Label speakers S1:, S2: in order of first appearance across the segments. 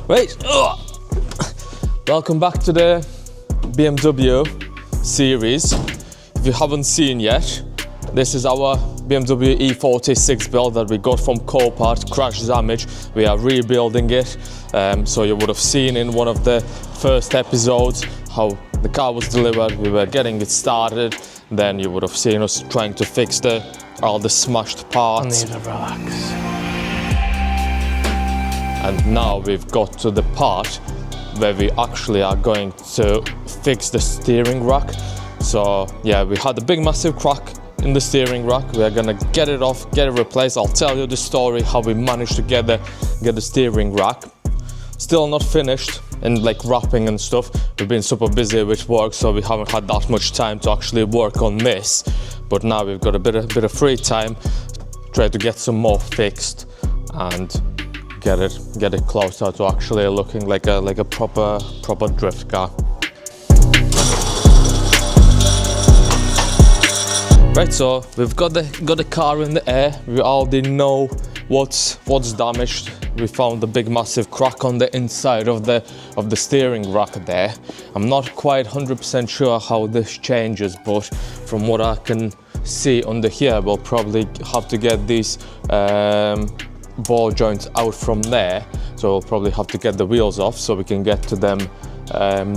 S1: Right, welcome back to the BMW series. If you haven't seen yet, this is our BMW E46 build that we got from Copart, crash damage. We are rebuilding it. So you would have seen in one of the first episodes how the car was delivered, we were getting it started. Then you would have seen us trying to fix all the smashed parts.
S2: I need to relax.
S1: And now we've got to the part where we actually are going to fix the steering rack. So yeah, we had a big massive crack in the steering rack. We are gonna get it off, get it replaced. I'll tell you the story how we managed to get the steering rack. Still not finished and like wrapping and stuff. We've been super busy with work, so we haven't had that much time to actually work on this. But now we've got a bit of free time. Try to get some more fixed and get it closer to actually looking like a proper drift car. Right, so we've got the car in the air. We already know what's damaged. We found a big massive crack on the inside of the steering rack there. I'm not quite 100% sure how this changes, but from what I can see under here, we'll probably have to get these ball joints out from there. So we'll probably have to get the wheels off so we can get to them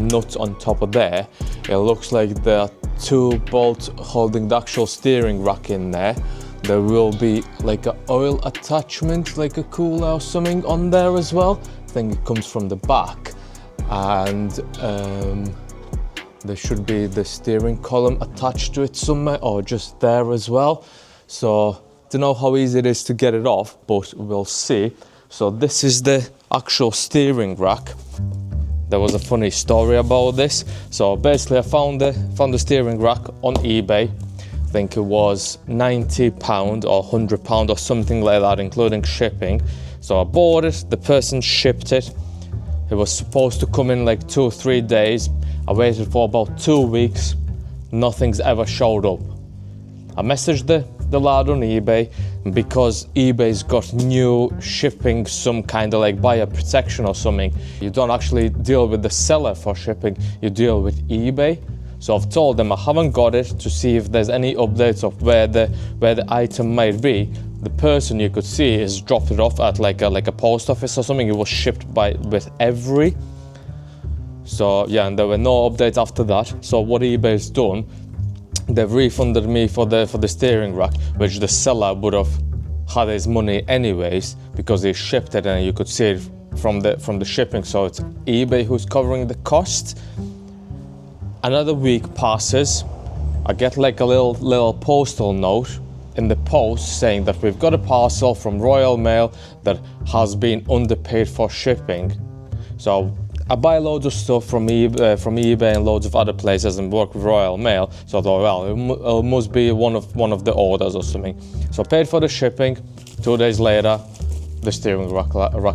S1: nuts on top of there. It looks like there are 2 bolts holding the actual steering rack in there. There will be like an oil attachment, like a cooler or something on there as well. I think it comes from the back. And there should be the steering column attached to it somewhere, or just there as well. So don't know how easy it is to get it off, but we'll see. So this is the actual steering rack. There was a funny story about this. So basically I found the steering rack on eBay. I think it was £90 or £100 or something like that, including shipping. So I bought it, the person shipped it. It was supposed to come in like 2 or 3 days. I waited for about 2 weeks. Nothing's ever showed up. I messaged the lad on eBay, and because eBay's got new shipping, some kind of like buyer protection or something, you don't actually deal with the seller for shipping, you deal with eBay. So I've told them I haven't got it, to see if there's any updates of where the item might be. The person you could see is dropped it off at like a post office or something. It was shipped with Every. So yeah, and there were no updates after that. So what eBay's done, they've refunded me for the steering rack, which the seller would have had his money anyways, because he shipped it and you could see it from the shipping. So it's eBay who's covering the cost. Another week passes. I get like a little postal note in the post saying that we've got a parcel from Royal Mail that has been underpaid for shipping. So I buy loads of stuff from eBay and loads of other places and work with Royal Mail. So I thought, well, it must be one of the orders or something. So I paid for the shipping. 2 days later, the steering rack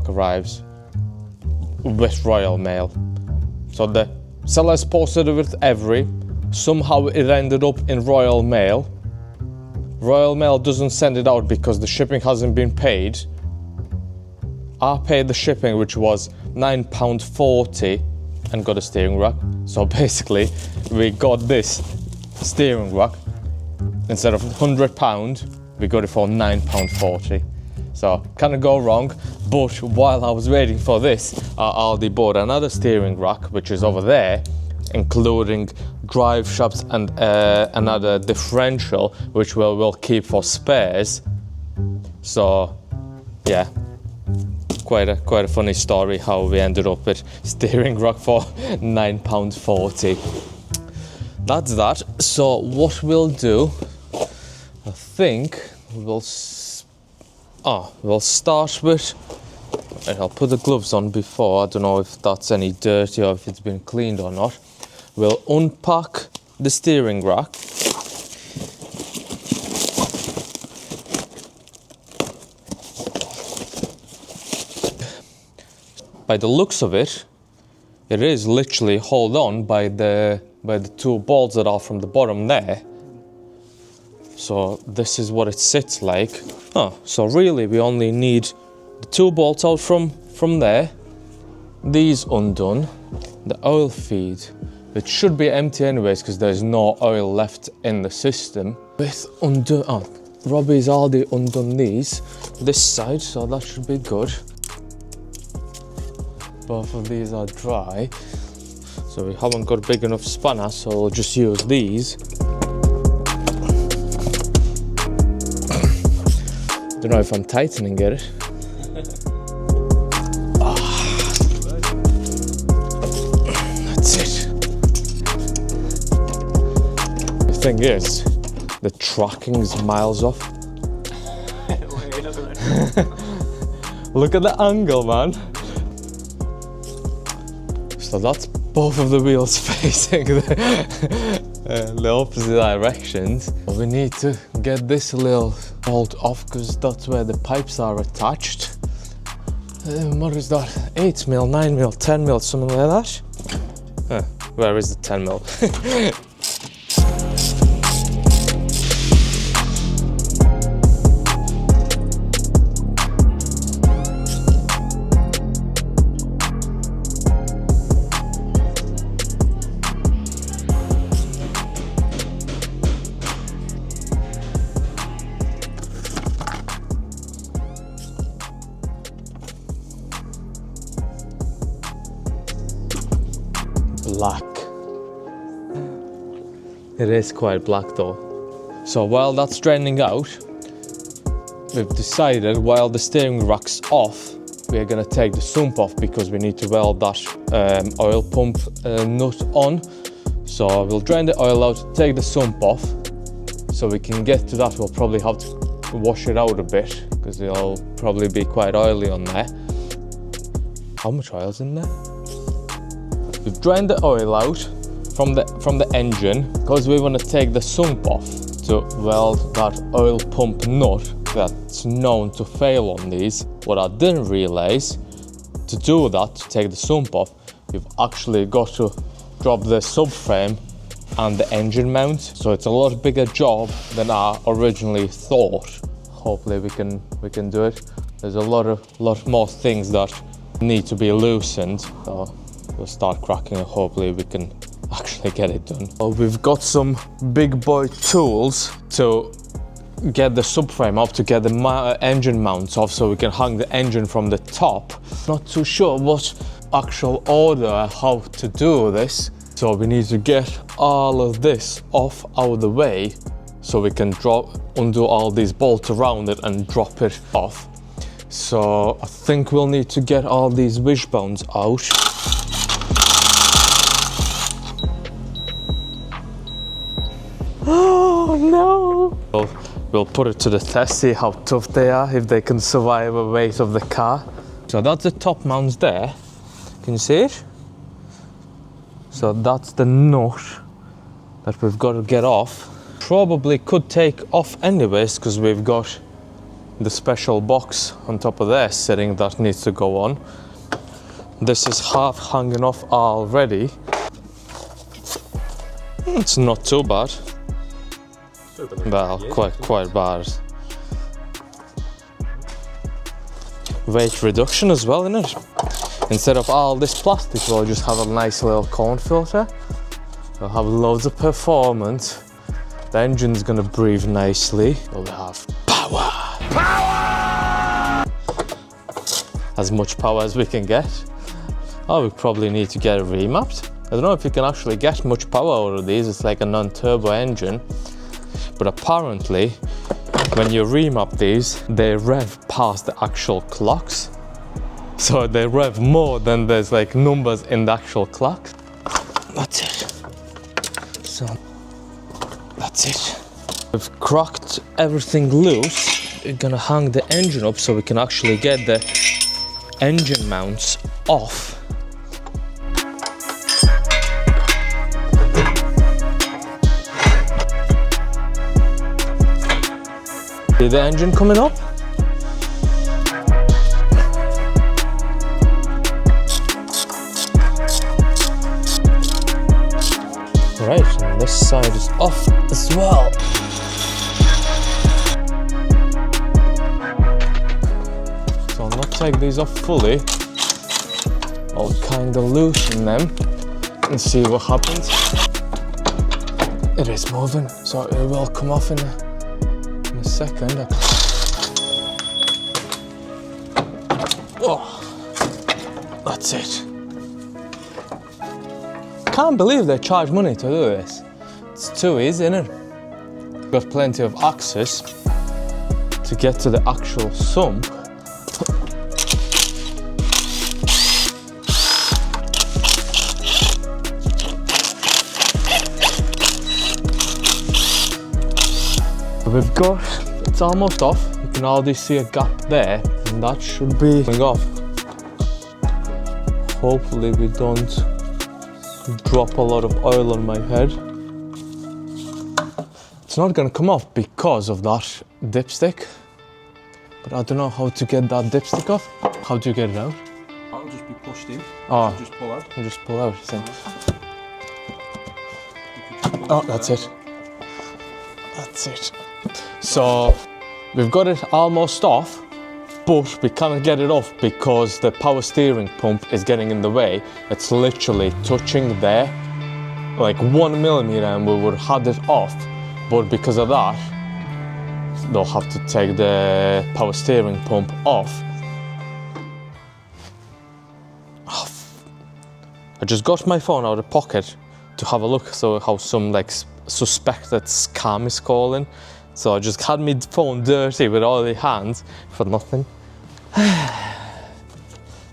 S1: arrives with Royal Mail. So the sellers posted it with Every. Somehow it ended up in Royal Mail. Royal Mail doesn't send it out because the shipping hasn't been paid. I paid the shipping, which was £9.40, and got a steering rack. So basically we got this steering rack, instead of £100 we got it for £9.40. So can't go wrong. But while I was waiting for this, I already bought another steering rack, which is over there, including drive shafts and another differential, which we'll keep for spares. So yeah, quite a funny story how we ended up with steering rack for £9.40. That's that. So what we'll do, I think we'll start with, and I'll put the gloves on before. I don't know if that's any dirty or if it's been cleaned or not. We'll unpack the steering rack. By the looks of it, it is literally held on by the 2 bolts that are from the bottom there. So this is what it sits like. Oh, so really we only need the 2 bolts out from there, these undone, the oil feed, it should be empty anyways because there's no oil left in the system. With Robbie's already undone these, this side, so that should be good. Both of these are dry, so we haven't got a big enough spanner, so we'll just use these. Don't know if I'm tightening it. That's it. The thing is, the tracking's miles off. Look at the angle, man. So that's both of the wheels facing the opposite directions. We need to get this little bolt off because that's where the pipes are attached. What is that? 8mm, 9mm, 10mm, something like that? Where is the 10mm? Black. It is quite black though. So while that's draining out, we've decided while the steering rack's off, we're gonna take the sump off because we need to weld that oil pump nut on. So we'll drain the oil out, take the sump off. So we can get to that, we'll probably have to wash it out a bit because it'll probably be quite oily on there. How much oil's in there? We've drained the oil out from the engine because we want to take the sump off to weld that oil pump nut that's known to fail on these. What I didn't realize, to do that, to take the sump off, you've actually got to drop the subframe and the engine mount. So it's a lot bigger job than I originally thought. Hopefully we can do it. There's a lot more things that need to be loosened. So we'll start cracking and hopefully we can actually get it done. Well, we've got some big boy tools to get the subframe up, to get the engine mounts off so we can hang the engine from the top. Not too sure what actual order, how to do this. So we need to get all of this off out of the way so we can undo all these bolts around it and drop it off. So I think we'll need to get all these wishbones out. Oh no! We'll put it to the test, see how tough they are, if they can survive the weight of the car. So that's the top mounts there. Can you see it? So that's the nut that we've got to get off. Probably could take off anyways because we've got the special box on top of there sitting that needs to go on. This is half hanging off already. It's not too bad. Well, quite bad. Weight reduction as well, isn't it? Instead of all this plastic, we'll just have a nice little cone filter. We'll have loads of performance. The engine's gonna breathe nicely. We'll have power! Power! As much power as we can get. Oh, we probably need to get it remapped. I don't know if you can actually get much power out of these. It's like a non-turbo engine. But apparently, when you remap these, they rev past the actual clocks. So they rev more than there's like numbers in the actual clock. That's it. So, that's it. We've cracked everything loose. We're gonna hang the engine up so we can actually get the engine mounts off. See the engine coming up? Right, and this side is off as well. So I'll not take these off fully. I'll kind of loosen them and see what happens. It is moving, so it will come off in a second. Oh, that's it. Can't believe they charge money to do this. It's too easy, isn't it? Got plenty of access to get to the actual sump. We've got, it's almost off. You can already see a gap there, and that should be coming off. Hopefully we don't drop a lot of oil on my head. It's not gonna come off because of that dipstick, but I don't know how to get that dipstick off. How do you get it out?
S2: I'll just be pushed in.
S1: Oh,
S2: So just pull out.
S1: you just pull out. Oh, that's it. That's it. So we've got it almost off, but we can't get it off because the power steering pump is getting in the way. It's literally touching there, like 1 millimeter, and we would have had it off. But because of that, they'll have to take the power steering pump off. I just got my phone out of pocket to have a look, so how some like suspected scam is calling. So I just had my phone dirty with all the hands for nothing.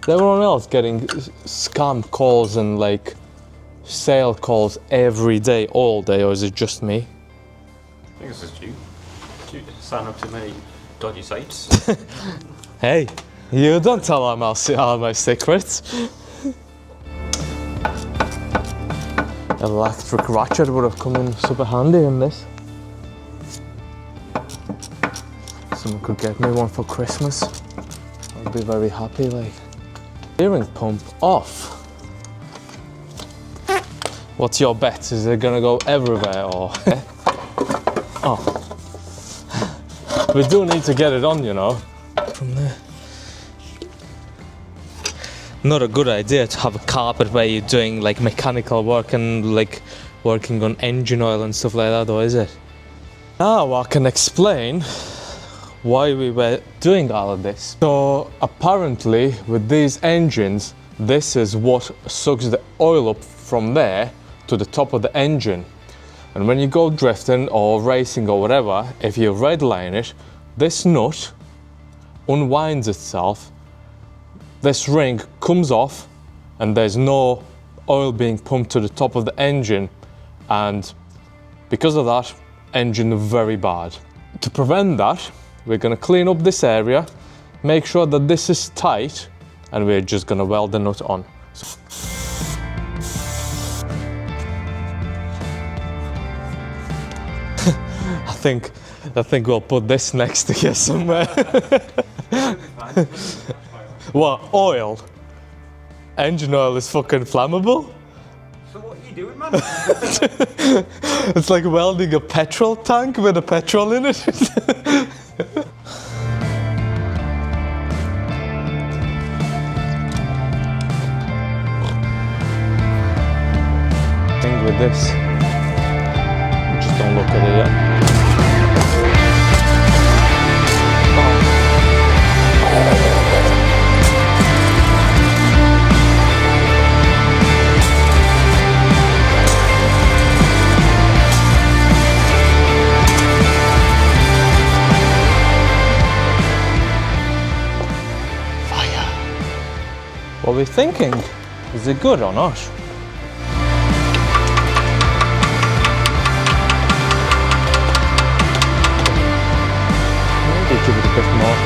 S1: Everyone else getting scam calls and like sale calls every day, all day, or is it just me?
S2: I think it's just you. You sign up to many dodgy sites.
S1: Hey, you don't tell all my secrets. Electric ratchet would have come in super handy in this. Someone could get me one for Christmas. I'd be very happy, like. Steering pump off. What's your bet? Is it gonna go everywhere or? Oh. We do need to get it on, you know. From there. Not a good idea to have a carpet where you're doing like mechanical work and like working on engine oil and stuff like that, though, is it? Now I can explain why we were doing all of this. So apparently with these engines, this is what sucks the oil up from there to the top of the engine. And when you go drifting or racing or whatever, if you redline it, this nut unwinds itself, this ring comes off, and there's no oil being pumped to the top of the engine, and because of that, engine very bad. To prevent that, we're gonna clean up this area, make sure that this is tight, and we're just gonna weld the nut on. I think we'll put this next to here somewhere. What, oil? Engine oil is fucking flammable?
S2: So what are you doing, man?
S1: It's like welding a petrol tank with a petrol in it. Thing with this, just don't look at it yet. What are we thinking? Is it good or not? Maybe give it a bit more.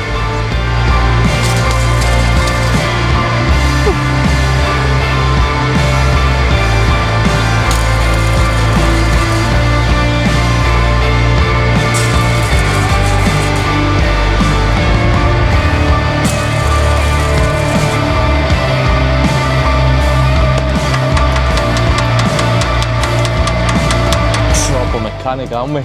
S1: Mechanic, aren't we?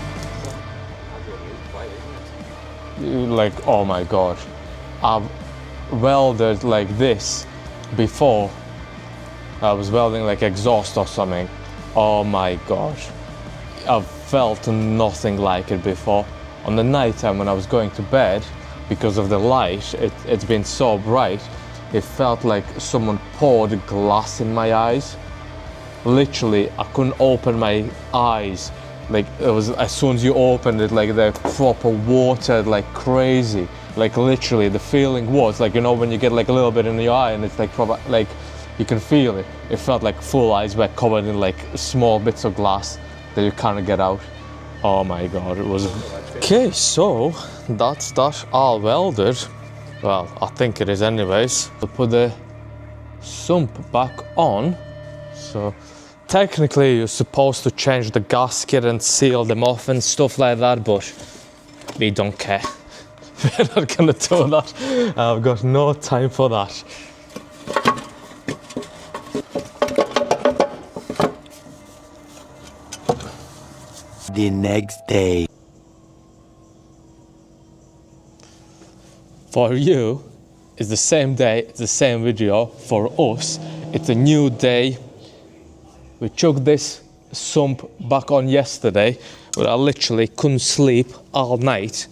S1: Like, oh my god, I've welded like this before I was welding like exhaust or something. Oh my gosh, I've felt nothing like it before. On the night time when I was going to bed, because of the light, it's been so bright, it felt like someone poured glass in my eyes. Literally, I couldn't open my eyes. Like, it was, as soon as you opened it, like the proper water, like crazy. Like literally, the feeling was like, you know, when you get like a little bit in your eye and it's like proper, like you can feel it. It felt like full eyes were covered in like small bits of glass that you can't get out. Oh my god, it was. Okay, so that's that all welded. Well, I think it is anyways. We'll put the sump back on. So technically you're supposed to change the gasket and seal them off and stuff like that, but we don't care. We're not gonna do that. I've got no time for that.
S3: The next day.
S1: For you, it's the same day, it's the same video. For us, it's a new day. We chucked this sump back on yesterday, but I literally couldn't sleep all night.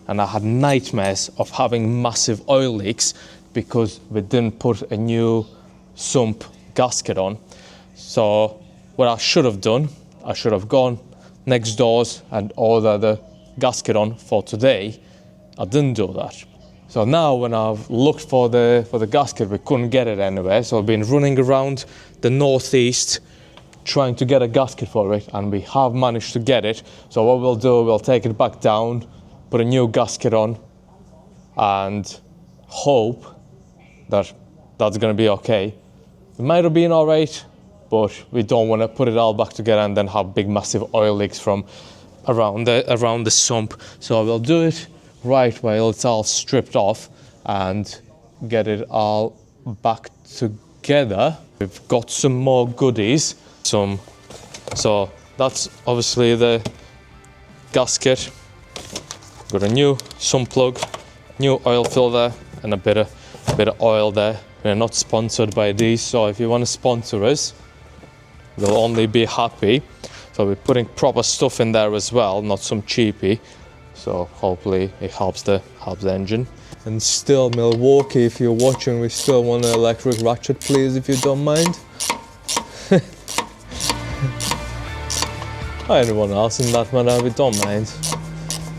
S1: And I had nightmares of having massive oil leaks because we didn't put a new sump gasket on. So what I should have done, I should have gone next doors and ordered the gasket on for today. I didn't do that. So now when I've looked for the gasket, we couldn't get it anywhere. So I've been running around the northeast trying to get a gasket for it, and we have managed to get it. So what we'll do, we'll take it back down, put a new gasket on, and hope that that's gonna be okay. It might have been all right, but we don't want to put it all back together and then have big massive oil leaks from around the sump. So we'll do it right while it's all stripped off and get it all back together. We've got some more goodies. So that's obviously the gasket. Got a new sump plug, new oil filter, and a bit of oil there. We're not sponsored by these, so if you want to sponsor us, we'll only be happy. So we're putting proper stuff in there as well, not some cheapy. So hopefully it helps the engine. And still, Milwaukee, if you're watching, we still want an electric ratchet, please, if you don't mind. Or anyone else in that manner, we don't mind.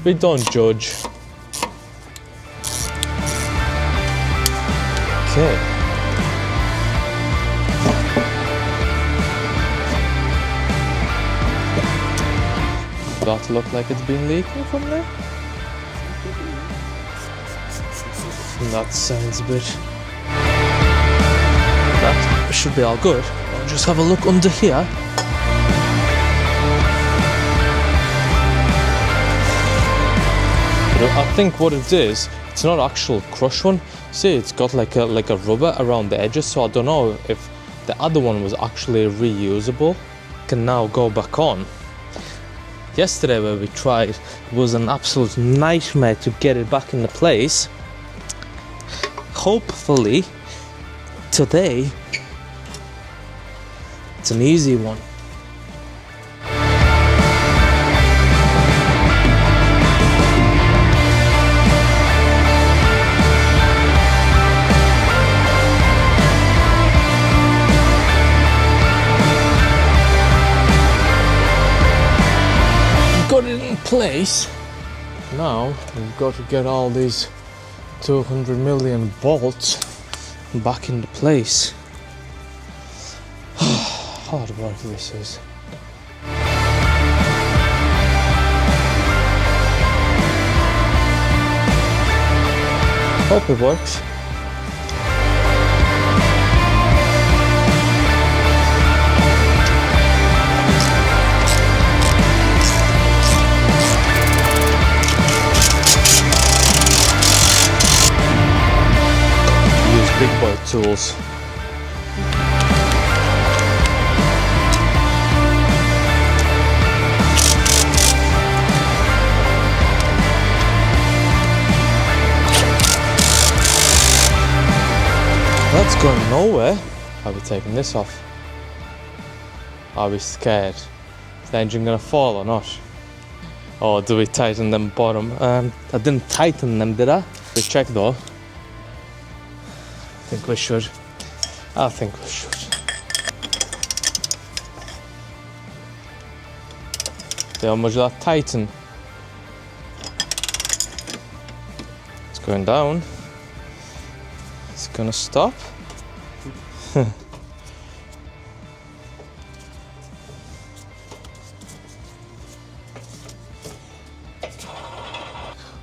S1: We don't judge. Okay. That look like it's been leaking from there? That sounds a bit. That should be all good. I'll just have a look under here. I think what it is, it's not actual crush one. See, it's got like a rubber around the edges, so I don't know if the other one was actually reusable. Can now go back on. Yesterday where we tried, it was an absolute nightmare to get it back into place. Hopefully today it's an easy one. Got it in place. Now we've got to get all these 200 million bolts back into place. Hard work this is. Hope it works. Big boy tools. That's going nowhere. Are we taking this off? Are we scared? Is the engine gonna fall or not? Or do we tighten them bottom? I didn't tighten them, did I? We check though. I think we should. I think we should. How much that tighten? It's going down. It's gonna stop.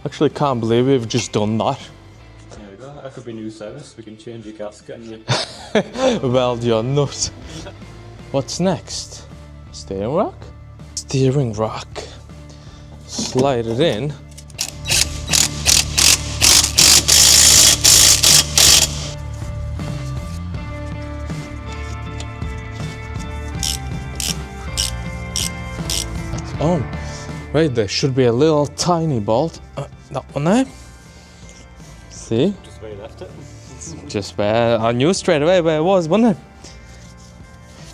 S1: Actually, can't believe we've just done that.
S2: There we go. That could be new service. We can change your gasket and you.
S1: Well, you're nut. What's next? Steering rack? Steering rack. Slide it in. It's on. Right, there should be a little tiny bolt. That one there. See?
S2: Just where you left it.
S1: Just where I knew straight away where it was, wasn't it?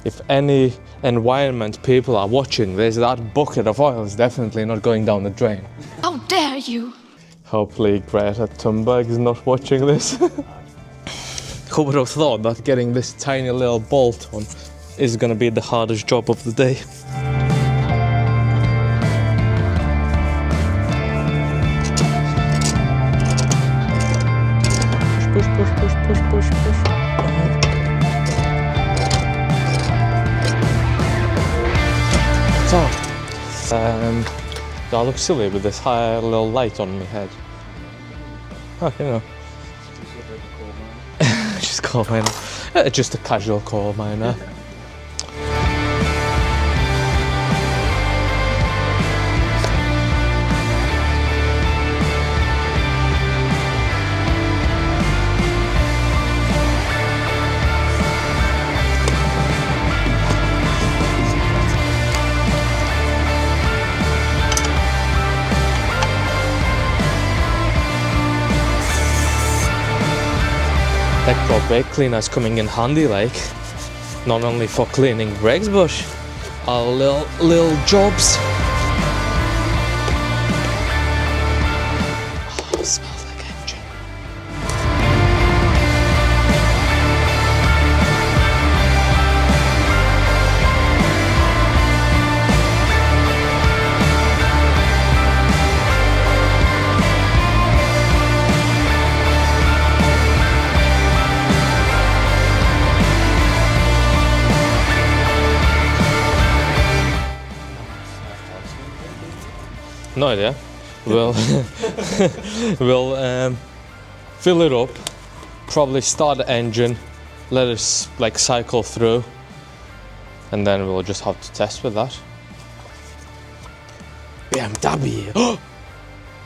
S1: If any environment people are watching this, that bucket of oil is definitely not going down the drain.
S4: How dare you!
S1: Hopefully Greta Thunberg is not watching this. Who would have thought that getting this tiny little bolt on is gonna be the hardest job of the day. Push, push, push, push, push, push. So, do I look silly with this high little light on my head? Oh, you know. Just coal miner. Just a casual coal miner. Electro brake cleaner is coming in handy, like, not only for cleaning brakes, but our little jobs. Oh, it smells like engine. No idea. We'll fill it up, probably start the engine, let it like cycle through, and then we'll just have to test with that. BMW.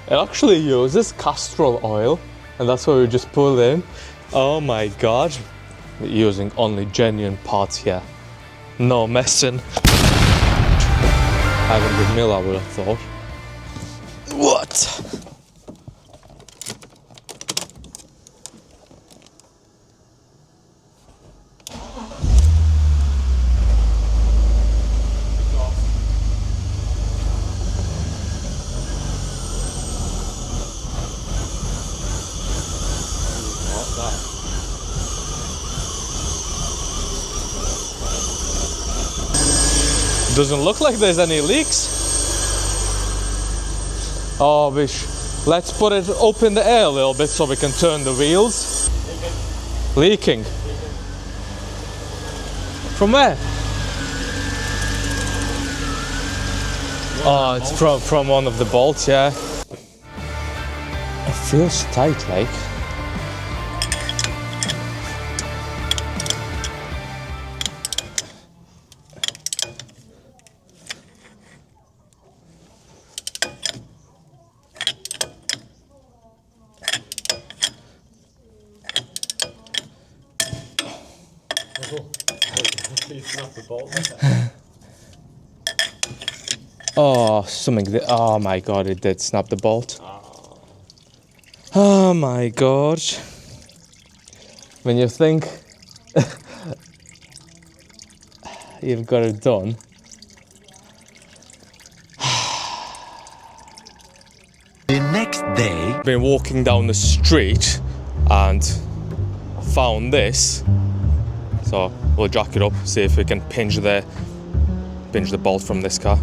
S1: It actually uses castor oil, and that's what we just pulled in. Oh my god. We're using only genuine parts here. No messing. 500 mil, I would have thought. What? Doesn't look like there's any leaks. Oh, wish. Let's put it up in the air a little bit so we can turn the wheels. Leaking. From where? Oh, it's from one of the bolts, yeah. It feels tight, like. Oh, oh my god, it did snap the bolt. Oh my god. When you think you've got it done.
S3: The next day,
S1: Been walking down the street and found this. So we'll jack it up, see if we can pinch the bolt from this car.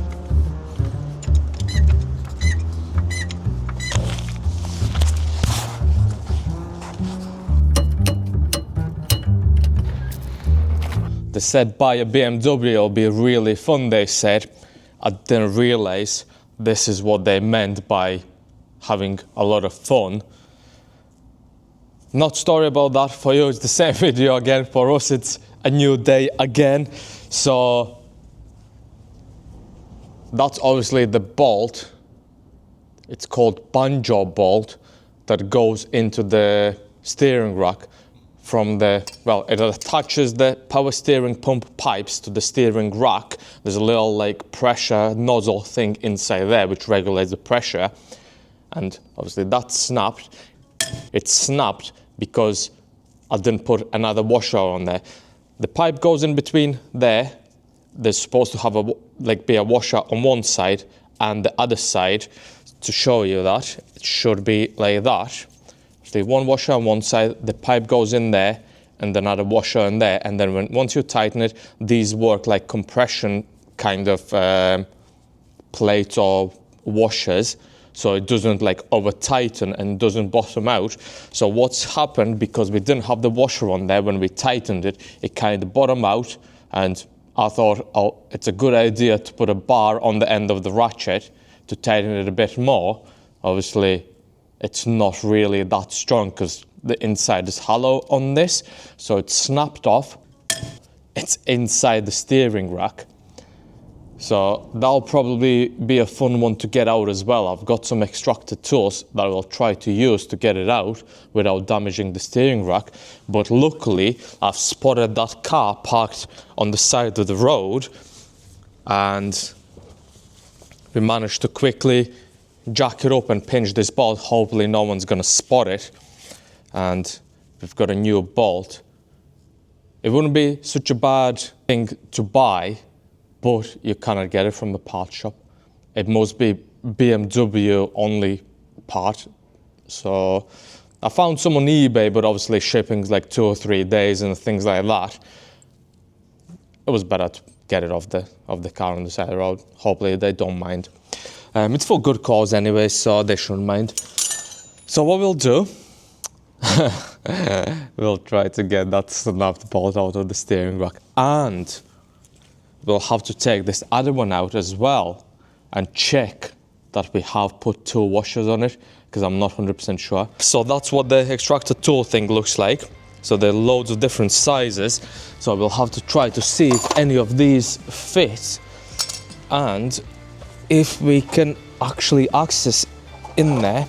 S1: They said buy a BMW, it'll be really fun, they said. I didn't realize this is what they meant by having a lot of fun. Not sorry about that. For you, it's the same video again. For us, it's a new day again. So that's obviously the bolt. It's called banjo bolt that goes into the steering rack from the, well, it attaches the power steering pump pipes to the steering rack. There's a little like pressure nozzle thing inside there which regulates the pressure. And obviously that snapped. It snapped because I didn't put another washer on there. The pipe goes in between there. There's supposed to have be a washer on one side and the other side. To show you that, it should be like that. So one washer on one side, the pipe goes in there, and another washer in there, and then once you tighten it, these work like compression kind of plates or washers, so it doesn't like over tighten and doesn't bottom out. So what's happened, because we didn't have the washer on there when we tightened it, it kind of bottomed out, and I thought, oh, it's a good idea to put a bar on the end of the ratchet to tighten it a bit more. Obviously, it's not really that strong because the inside is hollow on this, so it's snapped off. It's inside the steering rack. So that'll probably be a fun one to get out as well. I've got some extractor tools that I will try to use to get it out without damaging the steering rack. But luckily, I've spotted that car parked on the side of the road, and we managed to quickly jack it up and pinch this bolt. Hopefully no one's going to spot it, and we've got a new bolt. It wouldn't be such a bad thing to buy, but you cannot get it from the part shop. It must be BMW only part. So I found some on eBay, but obviously shipping's like 2 or 3 days and things like that. It was better to get it off the car on the side of the road. Hopefully they don't mind. It's for good cause anyway, so they shouldn't mind. So what we'll do, we'll try to get that snapped bolt out of the steering rack, and we'll have to take this other one out as well and check that we have put 2 washers on it, because I'm not 100% sure. So that's what the extractor tool thing looks like. So there are loads of different sizes. So we'll have to try to see if any of these fit, and if we can actually access in there.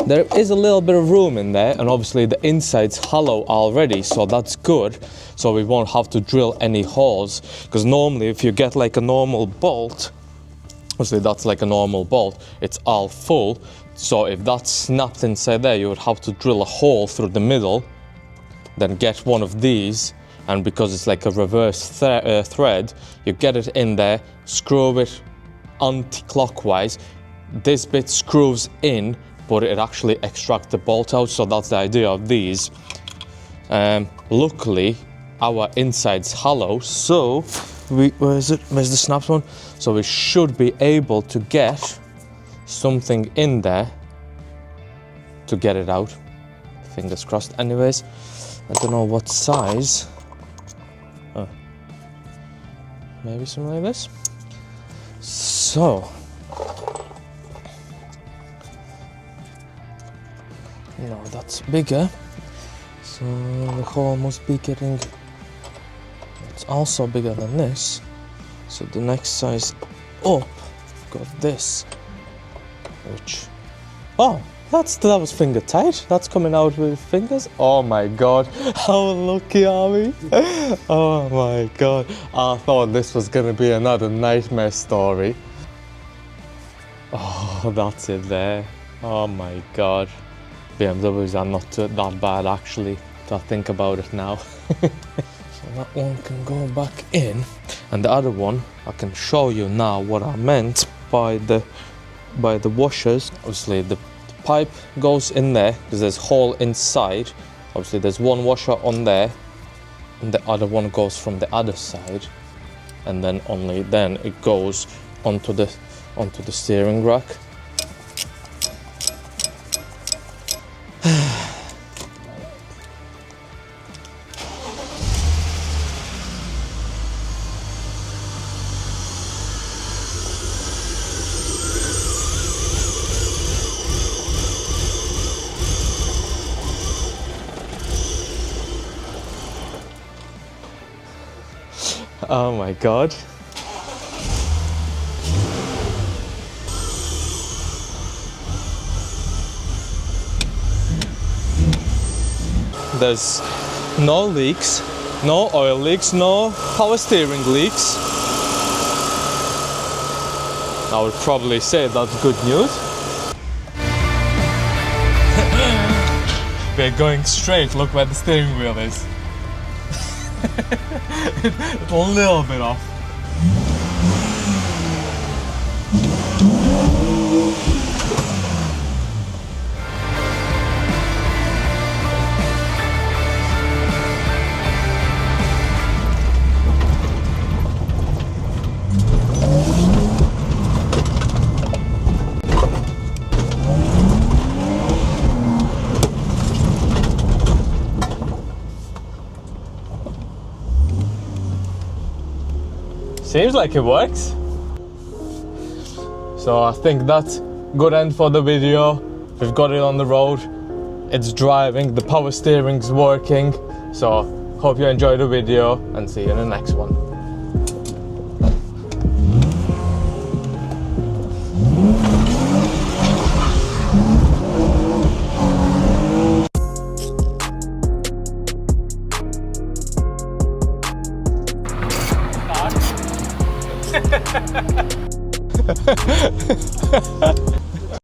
S1: There is a little bit of room in there, and obviously the inside's hollow already, so that's good. So we won't have to drill any holes, because normally if you get like a normal bolt, obviously that's like a normal bolt, it's all full. So if that's snapped inside there, you would have to drill a hole through the middle, then get one of these, and because it's like a reverse thread, you get it in there, screw it anti-clockwise. This bit screws in, but it actually extracts the bolt out. So that's the idea of these. Luckily, our inside's hollow, so where's the snapped one? So we should be able to get something in there to get it out. Fingers crossed. Anyways, I don't know what size. Maybe something like this. So, no, that's bigger. So the hole must be getting, it's also bigger than this. So the next size up, got this, which, oh, that was finger tight. That's coming out with fingers. Oh my God, how lucky are we? Oh my God, I thought this was gonna be another nightmare story. Oh, that's it there. Oh my God. BMWs are not that bad actually, to think about it now. So that one can go back in, and the other one I can show you now what I meant by the washers. Obviously the pipe goes in there because there's a hole inside. Obviously there's one washer on there and the other one goes from the other side, and then only then it goes onto the steering rack. Oh my god. There's no leaks, no oil leaks, no power steering leaks. I would probably say that's good news. We're going straight, look where the steering wheel is. It's a little bit off. Seems like it works. So I think that's good end for the video. We've got it on the road. It's driving, the power steering's working. So hope you enjoyed the video and see you in the next one. Ha ha ha.